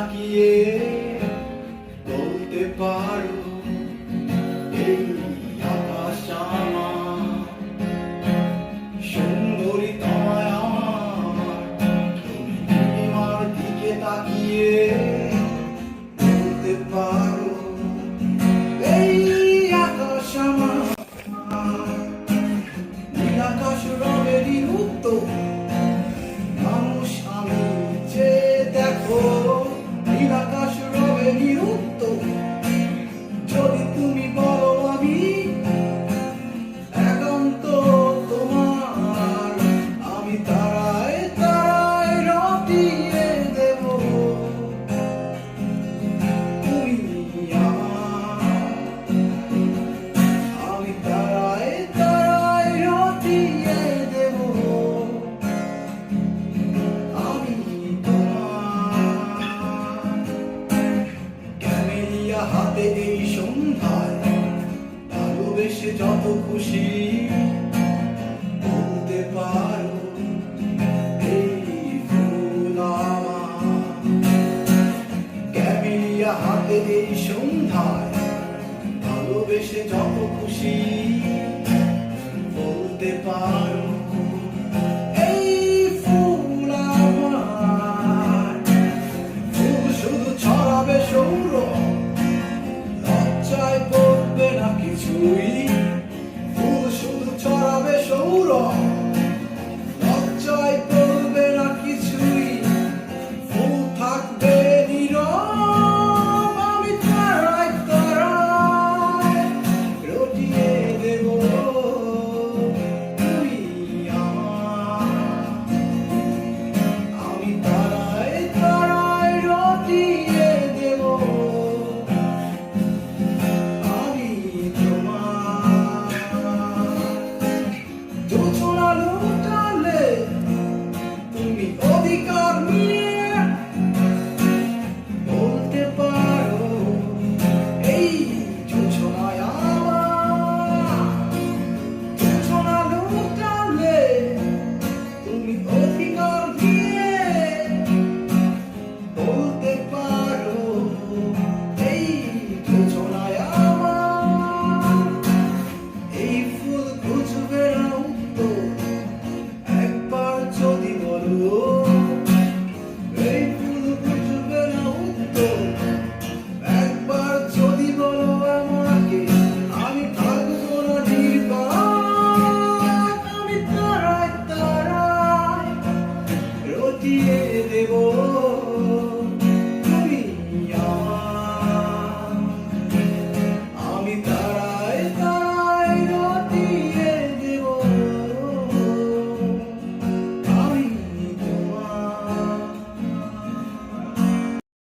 তাকিয়ে বলতে পারো এই আকাশ আমার, সুন্দরী তোমায় আমার। তুমি নীলিমার দিকে তাকিয়ে বলতে পারো এই আকাশ আমার, নীল আকাশ রঙেরই উত্তর মানুষ আমি যে দেখো, নীল আকাশ রঙেরই উত্তর যদি তুমি বলো আমি একান্ত তোমার, আমি তারায় তারায় রটিয়ে দেব তুমি আমার, আমি তারায় তারায় রটিয়ে দেব আমি তোমার। ক্যামেলিয়া হাতে এই সন্ধ্যায় ভালোবেসে যত খুশি বলতে পারো এই ফুল আমার। ক্যামেলিয়া হাতে এই সন্ধ্যায় ভালোবেসে যত খুশি বলতে পারো এই ফুল আমার। ফুল শুধু ছড়াবে সৌরভ, লজ্জায় পড়বে না কিছুই। ফুল শুধু ছড়াবে সৌরভ, লজ্জায় পড়বে না কিছুই। ফুল থাকবে নীরব, আমি তারায় তারায় রটিয়ে দেব তুমি আমার, আমি তারায় তারায় রটিয়ে দেব আমি তোমার। জোছনা লুটালে তুমি অধিকার নিয়ে বলতে পারো এই জোছনায় আমার। জোছনা লুটালে তুমি অধিকার নিয়ে বলতে পারো এই জোছনায় আমার। এই ফুল খুঁজবে না উত্তর একবার যদি বলো, এই ফুল খুঁজবে না উত্তর একবার যদি বলো আমাকে, আমি থাকবো না নির্বাক, আমি তারায় তারায় রটিয়ে